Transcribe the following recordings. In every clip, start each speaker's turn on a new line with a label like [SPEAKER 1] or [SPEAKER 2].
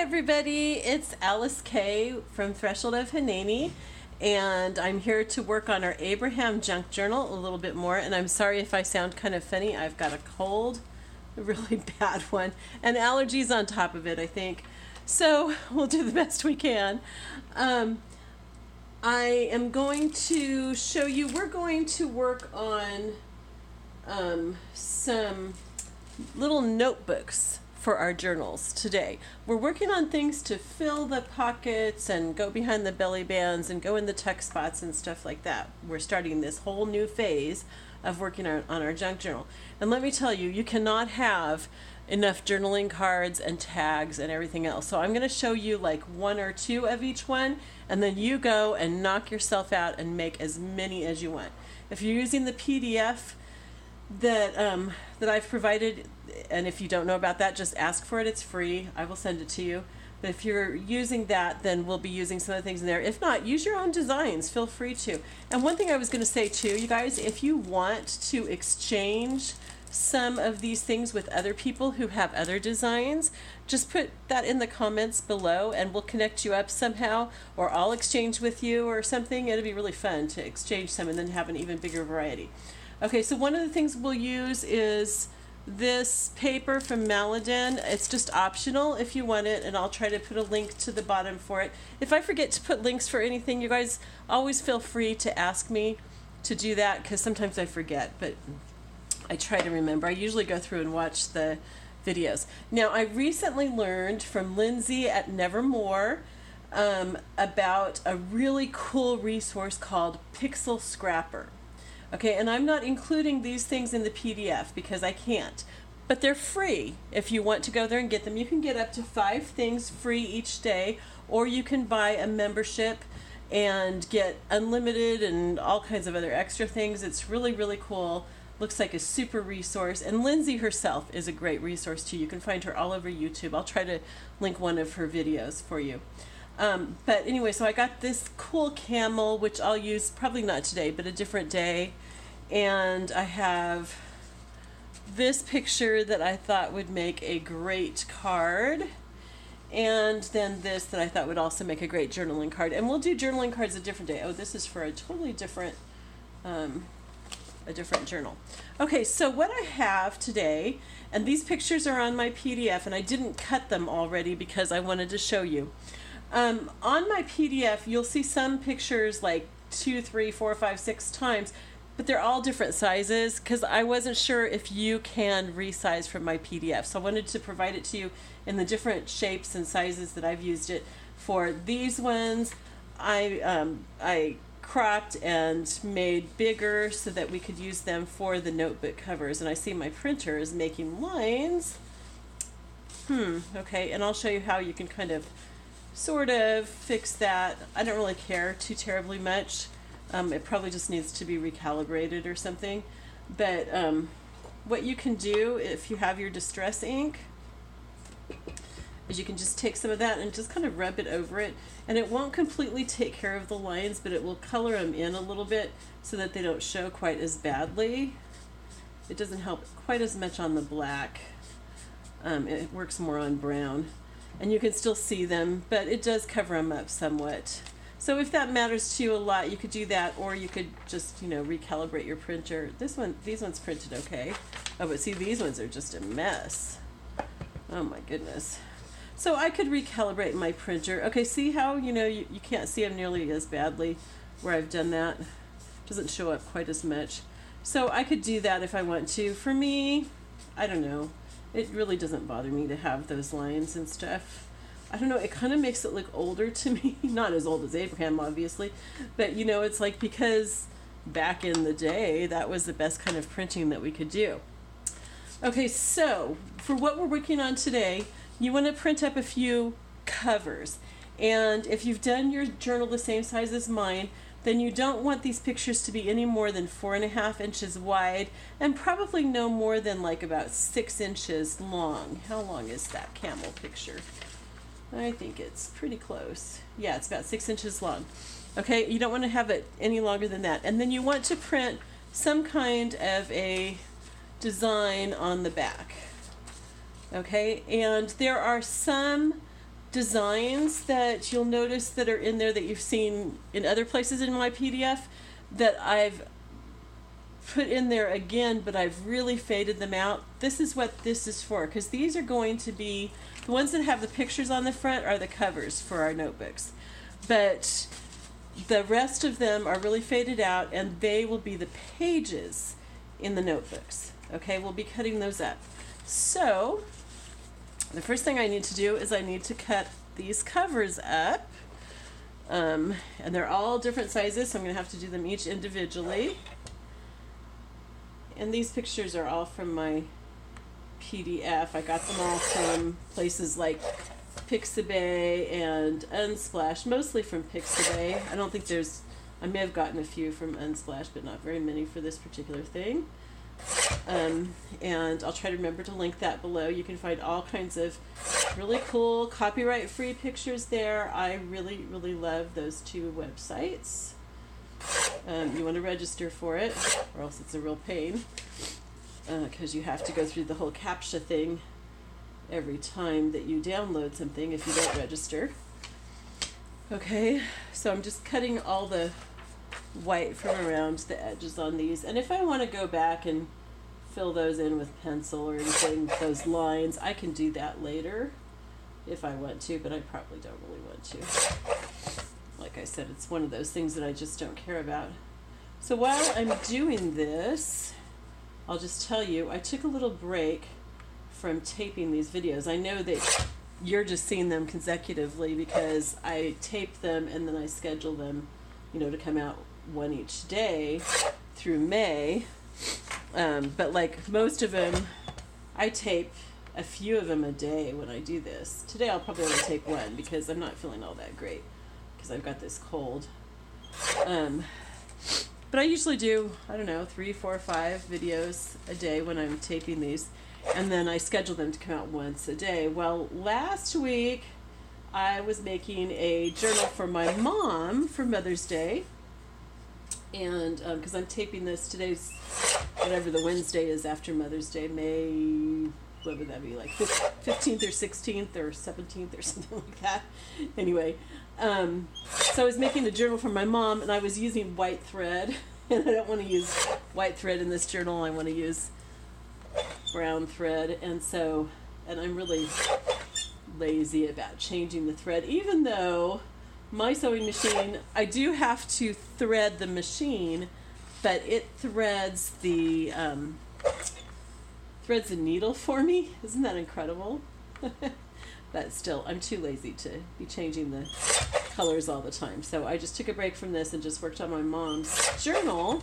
[SPEAKER 1] everybody, it's Alyce-Kay from Threshold of Hineni, and I'm here to work on our Abraham junk journal a little bit more. And I'm sorry if I sound kind of funny. I've got a cold, a really bad one, and allergies on top of it, I think. So we'll do the best we can. I am going to show you, we're going to work on some little notebooks for our journals today. We're working on things to fill the pockets and go behind the belly bands and go in the tuck spots and stuff like that. We're starting this whole new phase of working on our junk journal. And let me tell you, you cannot have enough journaling cards and tags and everything else. So I'm going to show you like one or two of each one, and then you go and knock yourself out and make as many as you want. If you're using the PDF that I've provided, and if you don't know about that, just ask for it. It's free. I will send it to you. But if you're using that, then we'll be using some of the things in there. If not, use your own designs. Feel free to. And one thing I was going to say too, you guys, if you want to exchange some of these things with other people who have other designs, just put that in the comments below and we'll connect you up somehow, or I'll exchange with you or something. It'll be really fun to exchange some and then have an even bigger variety. Okay, so one of the things we'll use is this paper from Maladin. It's just optional if you want it, and I'll try to put a link to the bottom for it. If I forget to put links for anything, you guys always feel free to ask me to do that, because sometimes I forget, but I try to remember. I usually go through and watch the videos. Now, I recently learned from Lindsay at Nevermore about a really cool resource called Pixel Scrapper. Okay, and I'm not including these things in the PDF because I can't, but they're free. If you want to go there and get them, you can get up to 5 things free each day, or you can buy a membership and get unlimited and all kinds of other extra things. It's really, really cool. Looks like a super resource, and Lindsay herself is a great resource too. You can find her all over YouTube. I'll try to link one of her videos for you. But anyway, so I got this cool camel, which I'll use probably not today, but a different day. And I have this picture that I thought would make a great card. And then this that I thought would also make a great journaling card. And we'll do journaling cards a different day. Oh, this is for a totally different, journal. Okay, so what I have today, and these pictures are on my PDF, and I didn't cut them already because I wanted to show you. On my PDF, you'll see some pictures like 2, 3, 4, 5, 6 times, but they're all different sizes because I wasn't sure if you can resize from my PDF. So I wanted to provide it to you in the different shapes and sizes that I've used it for. These ones I cropped and made bigger so that we could use them for the notebook covers. And I see my printer is making lines. Okay, and I'll show you how you can kind of sort of fix that. I don't really care too terribly much. It probably just needs to be recalibrated or something. But what you can do if you have your distress ink is you can just take some of that and just kind of rub it over it. And it won't completely take care of the lines, but it will color them in a little bit so that they don't show quite as badly. It doesn't help quite as much on the black. It works more on brown. And you can still see them, but it does cover them up somewhat. So if that matters to you a lot, you could do that, or you could just, recalibrate your printer. These ones printed okay. Oh, but see, these ones are just a mess. Oh my goodness. So I could recalibrate my printer. Okay, see how, you can't see them nearly as badly where I've done that. It doesn't show up quite as much. So I could do that if I want to. For me, I don't know. It really doesn't bother me to have those lines and stuff. I don't know, it kind of makes it look older to me. Not as old as Abraham, obviously. But, it's like because back in the day, that was the best kind of printing that we could do. Okay, so for what we're working on today, you want to print up a few covers. And if you've done your journal the same size as mine, then you don't want these pictures to be any more than 4.5 inches wide and probably no more than like about 6 inches long. How long is that camel picture? I think it's pretty close. Yeah, it's about 6 inches long. Okay, you don't want to have it any longer than that. And then you want to print some kind of a design on the back. Okay, and there are some designs that you'll notice that are in there that you've seen in other places in my PDF that I've put in there again, but I've really faded them out. This is what this is for, because these are going to be, the ones that have the pictures on the front are the covers for our notebooks. But the rest of them are really faded out, and they will be the pages in the notebooks. Okay, we'll be cutting those up. So the first thing I need to do is I need to cut these covers up. And they're all different sizes, so I'm going to have to do them each individually. And these pictures are all from my PDF. I got them all from places like Pixabay and Unsplash, mostly from Pixabay. I don't think there's, I may have gotten a few from Unsplash, but not very many for this particular thing. And I'll try to remember to link that below. You can find all kinds of really cool copyright-free pictures there. I really, really love those two websites. You want to register for it, or else it's a real pain, because you have to go through the whole CAPTCHA thing every time that you download something if you don't register. Okay, so I'm just cutting all the white from around the edges on these, and if I want to go back and fill those in with pencil or anything, those lines, I can do that later if I want to, but I probably don't really want to. Like I said, it's one of those things that I just don't care about. So while I'm doing this, I'll just tell you, I took a little break from taping these videos. I know that you're just seeing them consecutively because I tape them and then I schedule them, you know, to come out one each day through May. But like most of them, I tape a few of them a day when I do this. Today I'll probably only tape one because I'm not feeling all that great because I've got this cold. But I usually do, I don't know, 3, 4, 5 videos a day when I'm taping these. And then I schedule them to come out once a day. Well, last week I was making a journal for my mom for Mother's Day. And because I'm taping this, today's whatever the Wednesday is after Mother's Day, May, what would that be, like 15th or 16th or 17th or something like that. Anyway, so I was making a journal for my mom, and I was using white thread, and I don't want to use white thread in this journal. I want to use brown thread, and I'm really lazy about changing the thread, even though my sewing machine, I do have to thread the machine, but it threads the needle for me. Isn't that incredible? But still, I'm too lazy to be changing the colors all the time. So I just took a break from this and just worked on my mom's journal.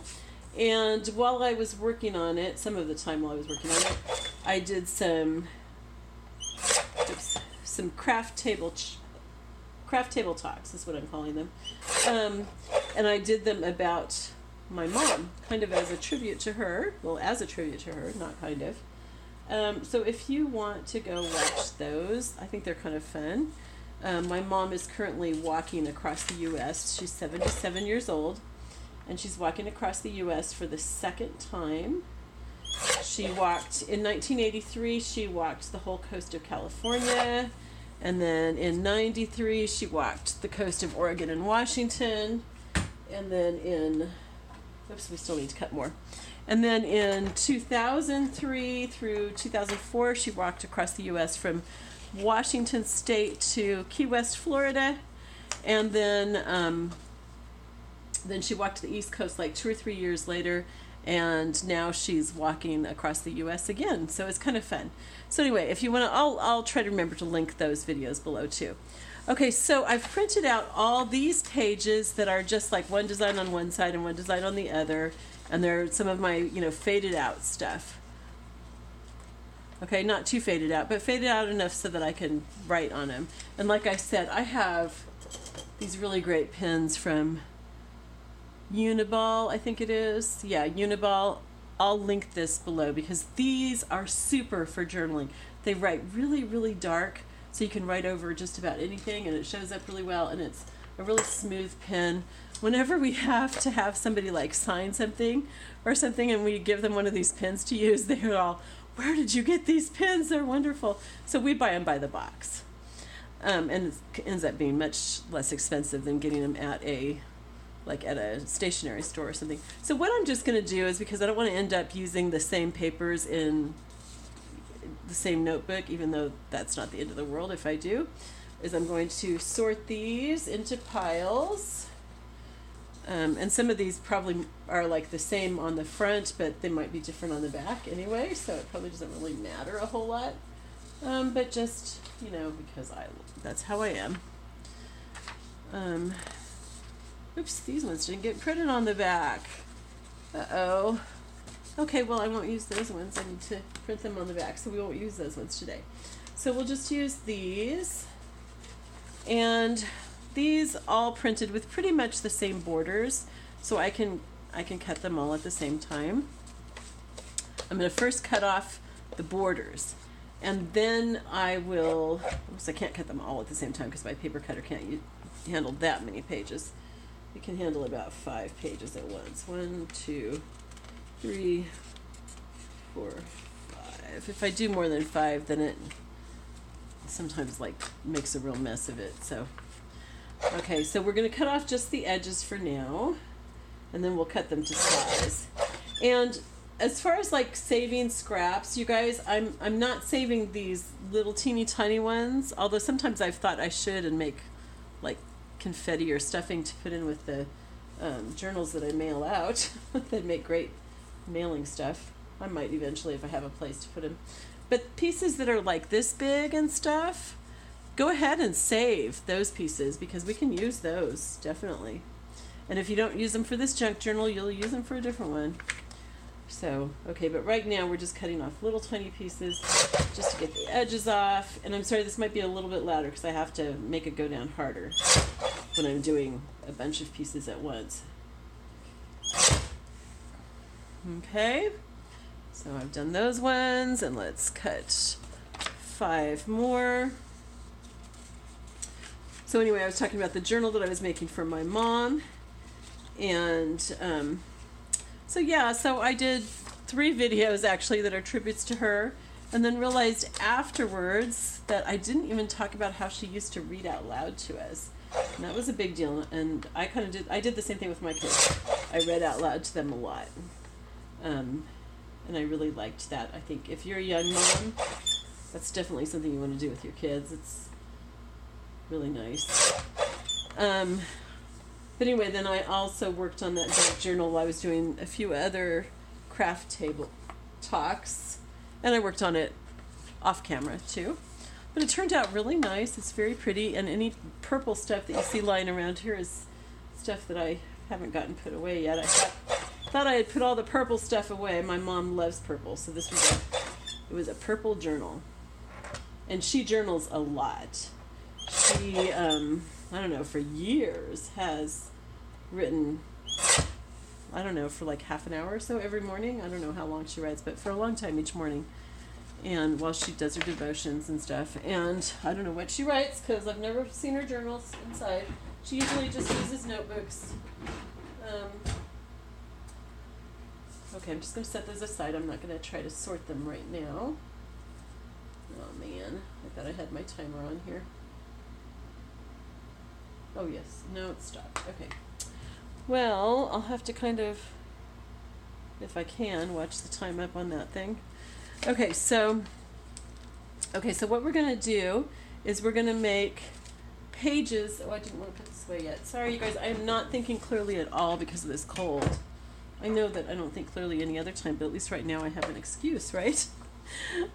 [SPEAKER 1] And while I was working on it, some of the time while I was working on it, I did some craft table talks is what I'm calling them. And I did them about my mom, kind of as a tribute to her. Well, as a tribute to her, not kind of. So if you want to go watch those, I think they're kind of fun. My mom is currently walking across the U.S. She's 77 years old, and she's walking across the U.S. for the second time. She walked, in 1983, she walked the whole coast of California. And then in 93, she walked the coast of Oregon and Washington. And then we still need to cut more. And then in 2003 through 2004, she walked across the U.S. from Washington State to Key West, Florida. And then she walked to the East Coast like 2 or 3 years later. And now she's walking across the U.S. again. So it's kind of fun. So anyway, if you want to, I'll try to remember to link those videos below too. Okay, so I've printed out all these pages that are just like one design on one side and one design on the other. And they're some of my, faded out stuff. Okay, not too faded out, but faded out enough so that I can write on them. And like I said, I have these really great pens from Uniball, I think it is. Yeah, Uniball. I'll link this below because these are super for journaling. They write really, really dark, so you can write over just about anything, and it shows up really well, and it's a really smooth pen. Whenever we have to have somebody like sign something or something and we give them one of these pens to use, they're all, "Where did you get these pens? They're wonderful." So we buy them by the box. And it ends up being much less expensive than getting them at a stationery store or something. So what I'm just going to do is, because I don't want to end up using the same papers in the same notebook, even though that's not the end of the world if I do, is I'm going to sort these into piles. And some of these probably are like the same on the front, but they might be different on the back anyway, so it probably doesn't really matter a whole lot. But just, because that's how I am. Oops, these ones didn't get printed on the back. Uh-oh. Okay, well, I won't use those ones. I need to print them on the back, so we won't use those ones today. So we'll just use these. And these all printed with pretty much the same borders, so I can cut them all at the same time. I'm going to first cut off the borders, and then I will, oops, I can't cut them all at the same time because my paper cutter can't handle that many pages. It can handle about 5 pages at once. 1, 2, 3, 4, 5. If I do more than 5, then it sometimes makes a real mess of it. So, okay, so we're going to cut off just the edges for now, and then we'll cut them to size. And as far as saving scraps, you guys, I'm not saving these little teeny tiny ones, although sometimes I've thought I should and make confetti or stuffing to put in with the journals that I mail out. They'd make great mailing stuff. I might eventually if I have a place to put them. But pieces that are like this big and stuff, go ahead and save those pieces because we can use those, definitely. And if you don't use them for this junk journal, you'll use them for a different one. So, okay, but right now we're just cutting off little tiny pieces just to get the edges off. And I'm sorry, this might be a little bit louder because I have to make it go down harder when I'm doing a bunch of pieces at once. Okay, so I've done those ones, and let's cut 5 more. So anyway, I was talking about the journal that I was making for my mom, and so I did 3 videos actually that are tributes to her, and then realized afterwards that I didn't even talk about how she used to read out loud to us. And that was a big deal, and I did the same thing with my kids. I read out loud to them a lot. And I really liked that. I think if you're a young mom, that's definitely something you want to do with your kids. It's really nice. But anyway, then I also worked on that junk journal while I was doing a few other craft table talks, and I worked on it off camera too. But it turned out really nice. It's very pretty, and any purple stuff that you see lying around here is stuff that I haven't gotten put away yet. I thought I had put all the purple stuff away. My mom loves purple, so this was a purple journal, and she journals a lot. She I don't know, for years has written, I don't know, for half an hour or so every morning. I don't know how long she writes, but for a long time each morning. And while she does her devotions and stuff. And I don't know what she writes because I've never seen her journals inside. She usually just uses notebooks. Okay, I'm just going to set those aside. I'm not going to try to sort them right now. Oh man, I thought I had my timer on here. Oh yes, no, it stopped. Okay. Well, I'll have to kind of, if I can, watch the time up on that thing. Okay, so what we're going to do is we're going to make pages. Oh, I didn't want to put this away yet. Sorry, you guys, I am not thinking clearly at all because of this cold. I know that I don't think clearly any other time, but at least right now I have an excuse, right?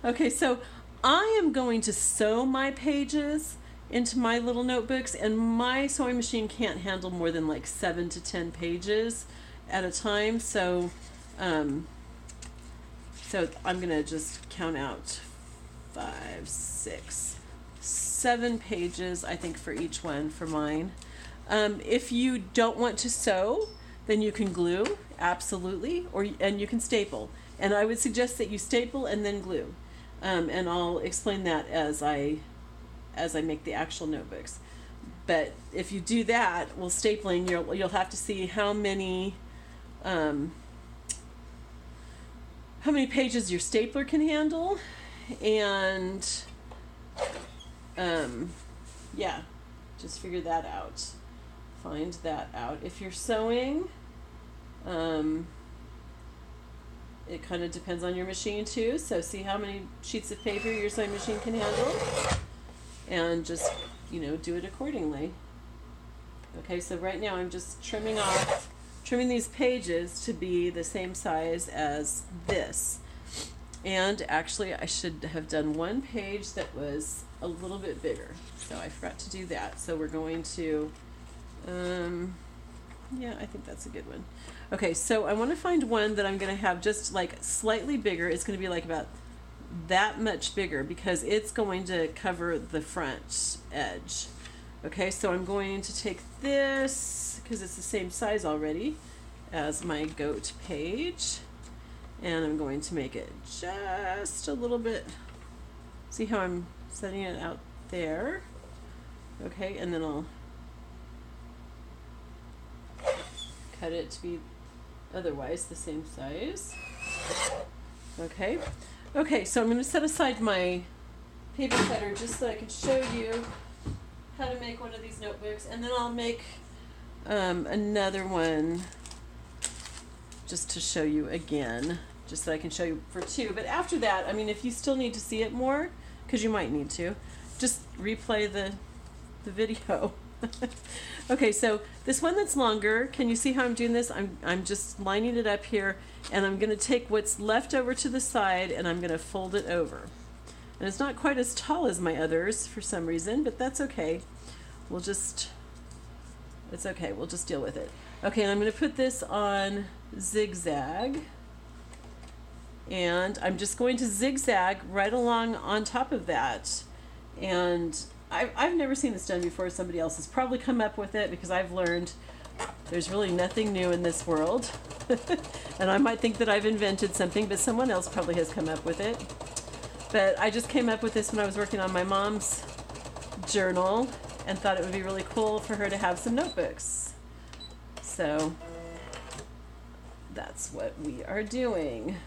[SPEAKER 1] Okay, so I am going to sew my pages into my little notebooks, and my sewing machine can't handle more than 7 to 10 pages at a time, so I'm gonna just count out 5, 6, 7 pages, I think, for each one for mine. If you don't want to sew, then you can glue, absolutely, and you can staple. And I would suggest that you staple and then glue. And I'll explain that as I make the actual notebooks. But if you do that, well, stapling, you'll have to see how many pages your stapler can handle, and yeah, just figure that out. Find that out. If you're sewing, it kind of depends on your machine too. So see how many sheets of paper your sewing machine can handle, and just, do it accordingly. Okay, so right now I'm just trimming these pages to be the same size as this. And actually I should have done one page that was a little bit bigger, so I forgot to do that. So we're going to, yeah, I think that's a good one. Okay, so I want to find one that I'm going to have just like slightly bigger. It's going to be like about that much bigger because it's going to cover the front edge. Okay, so I'm going to take this, because it's the same size already as my goat page, and I'm going to make it just a little bit, see how I'm setting it out there? Okay, and then I'll cut it to be otherwise the same size. Okay, so I'm going to set aside my paper cutter just so I can show you how to make one of these notebooks, and then I'll make another one just to show you again, just so I can show you for two. But after that, I mean, if you still need to see it more, because you might need to, just replay the video. Okay, so this one that's longer, can you see how I'm doing this? I'm just lining it up here, and I'm going to take what's left over to the side and I'm going to fold it over. And it's not quite as tall as my others for some reason, but that's okay. It's okay, we'll just deal with it. Okay, and I'm going to put this on zigzag. And I'm just going to zigzag right along on top of that. And I've never seen this done before. Somebody else has probably come up with it, because I've learned there's really nothing new in this world. And I might think that I've invented something, but someone else probably has come up with it. But I just came up with this when I was working on my mom's journal and thought it would be really cool for her to have some notebooks. So that's what we are doing.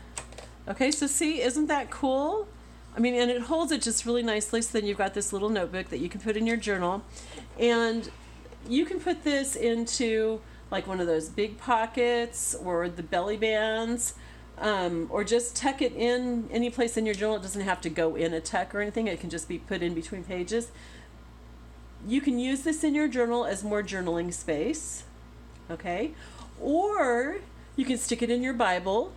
[SPEAKER 1] Okay, so see, isn't that cool? I mean, and it holds it just really nicely, so then you've got this little notebook that you can put in your journal. And you can put this into like one of those big pockets or the belly bands. Or just tuck it in any place in your journal. It doesn't have to go in a tuck or anything. It can just be put in between pages. You can use this in your journal as more journaling space, okay? Or you can stick it in your Bible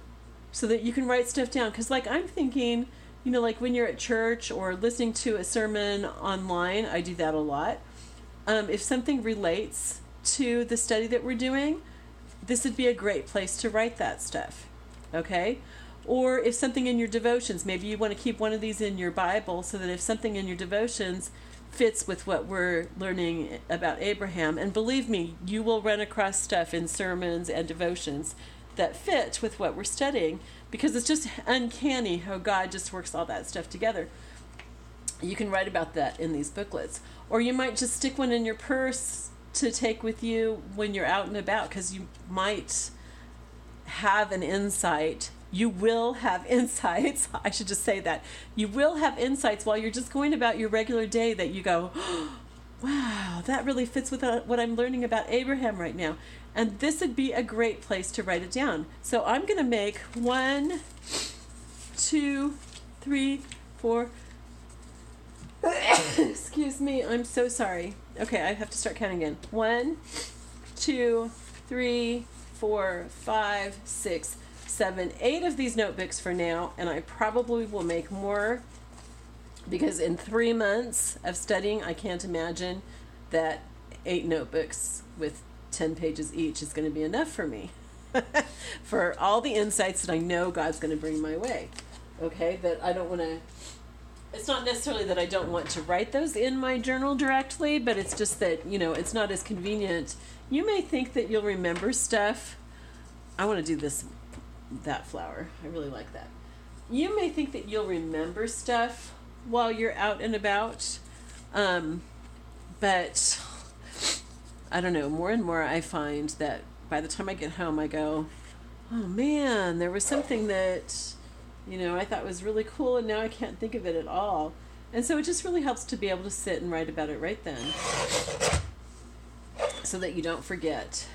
[SPEAKER 1] so that you can write stuff down. Because like I'm thinking, like when you're at church or listening to a sermon online, I do that a lot. If something relates to the study that we're doing, this would be a great place to write that stuff. Okay? Or if something in your devotions, maybe you want to keep one of these in your Bible so that if something in your devotions fits with what we're learning about Abraham, and believe me, you will run across stuff in sermons and devotions that fit with what we're studying, because it's just uncanny how God just works all that stuff together. You can write about that in these booklets. Or you might just stick one in your purse to take with you when you're out and about, because you might have an insight. You will have insights. I should just say that. You will have insights while you're just going about your regular day that you go, oh, wow, that really fits with what I'm learning about Abraham right now. And this would be a great place to write it down. So I'm going to make 1, 2, 3, 4. Excuse me, I'm so sorry. Okay, I have to start counting again. 1, 2, 3, 4, 5, 6, 7, 8 of these notebooks for now, and I probably will make more, because in 3 months of studying, I can't imagine that 8 notebooks with 10 pages each is going to be enough for me for all the insights that I know God's going to bring my way. Okay, that I don't want to, it's not necessarily that I don't want to write those in my journal directly, but it's just that, it's not as convenient. You may think that you'll remember stuff. I want to do that flower. I really like that. You may think that you'll remember stuff while you're out and about, but I don't know, more and more I find that by the time I get home, I go, oh man, there was something that, I thought was really cool, and now I can't think of it at all. And so it just really helps to be able to sit and write about it right then so that you don't forget.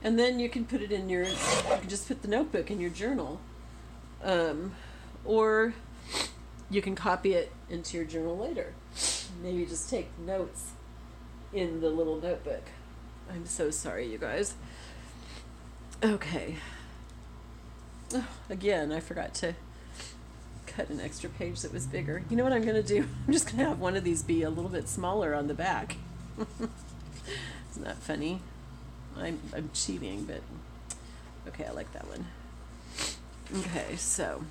[SPEAKER 1] And then you can put it in you can just put the notebook in your journal. Or you can copy it into your journal later. Maybe just take notes in the little notebook. I'm so sorry, you guys. Okay. Oh, again, I forgot to cut an extra page that was bigger. You know what I'm going to do? I'm just going to have one of these be a little bit smaller on the back. Isn't that funny? I'm cheating, but okay, I like that one. Okay, so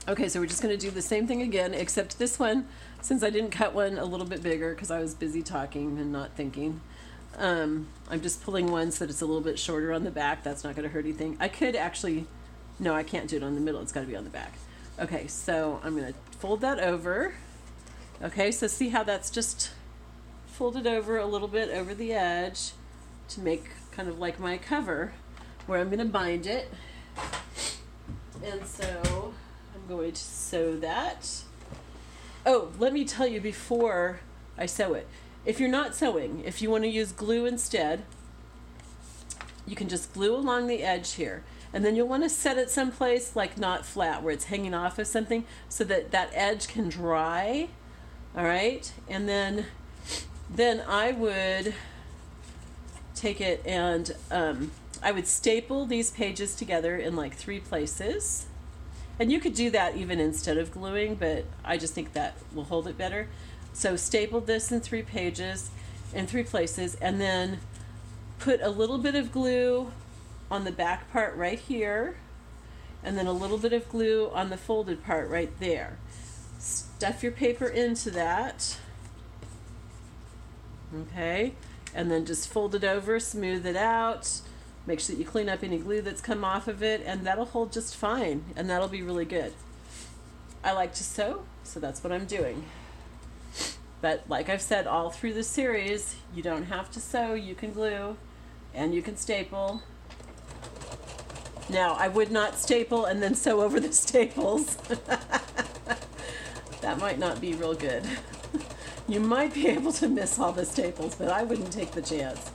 [SPEAKER 1] we're just going to do the same thing again, except this one, since I didn't cut one a little bit bigger because I was busy talking and not thinking, I'm just pulling one so that it's a little bit shorter on the back. That's not going to hurt anything. I could actually, no, I can't do it on the middle. It's got to be on the back. Okay, so I'm going to fold that over. Okay, so see how that's just folded over a little bit over the edge to make kind of like my cover where I'm going to bind it. And so I'm going to sew that. Oh, let me tell you before I sew it. If you're not sewing, if you want to use glue instead, you can just glue along the edge here. And then you'll want to set it someplace like not flat where it's hanging off of something so that that edge can dry. All right. And then I would take it and I would staple these pages together in like 3 places. And you could do that even instead of gluing, but I just think that will hold it better. So staple this in 3 pages, in 3 places, and then put a little bit of glue on the back part right here, and then a little bit of glue on the folded part right there. Stuff your paper into that. Okay, and then just fold it over, smooth it out. Make sure that you clean up any glue that's come off of it, and that'll hold just fine, and that'll be really good. I like to sew, so that's what I'm doing. But like I've said all through the series, you don't have to sew, you can glue, and you can staple. Now, I would not staple and then sew over the staples. That might not be real good. You might be able to miss all the staples, but I wouldn't take the chance.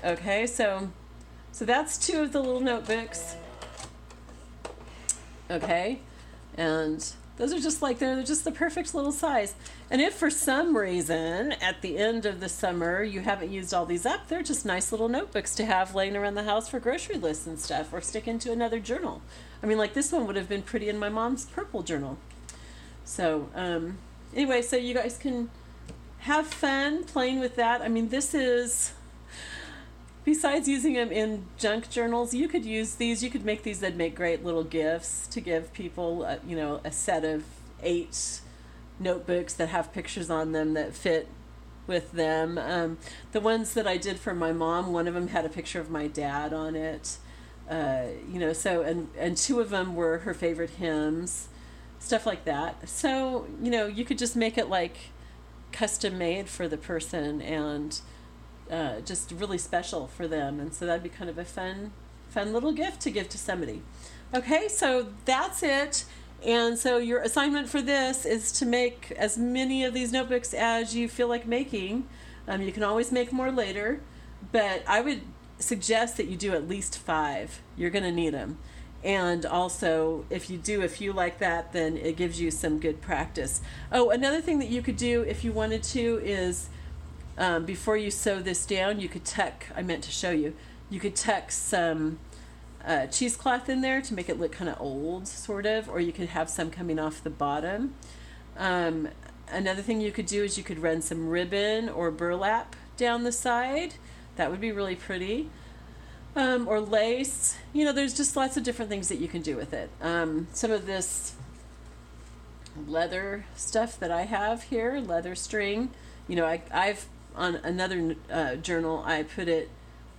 [SPEAKER 1] Okay, so that's 2 of the little notebooks. Okay, and those are just like, they're just the perfect little size. And if for some reason at the end of the summer you haven't used all these up, they're just nice little notebooks to have laying around the house for grocery lists and stuff, or stick into another journal. I mean, like this one would have been pretty in my mom's purple journal. So anyway, so you guys can have fun playing with that. I mean, this is, besides using them in junk journals, you could use these, you could make these, that make great little gifts to give people, you know, a set of 8 notebooks that have pictures on them that fit with them. The ones that I did for my mom, one of them had a picture of my dad on it. You know, so, and 2 of them were her favorite hymns, stuff like that. So, you know, you could just make it like custom made for the person and just really special for them. And so that'd be kind of a fun little gift to give to somebody. Okay, so that's it. And so your assignment for this is to make as many of these notebooks as you feel like making. You can always make more later, but I would suggest that you do at least 5. You're going to need them. And also, if you do a few like that, then it gives you some good practice. Oh, another thing that you could do if you wanted to is, before you sew this down, you could tuck, I meant to show you, you could tuck some cheesecloth in there to make it look kind of old, sort of, or you could have some coming off the bottom. Another thing you could do is you could run some ribbon or burlap down the side. That would be really pretty. Or lace. You know, there's just lots of different things that you can do with it. Some of this leather stuff that I have here, leather string, you know, I've on another journal, I put it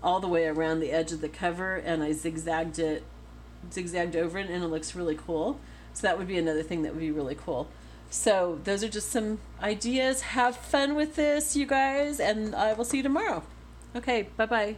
[SPEAKER 1] all the way around the edge of the cover, and I zigzagged over it, and it looks really cool. So that would be another thing that would be really cool. So those are just some ideas. Have fun with this, you guys, and I will see you tomorrow. Okay, bye-bye.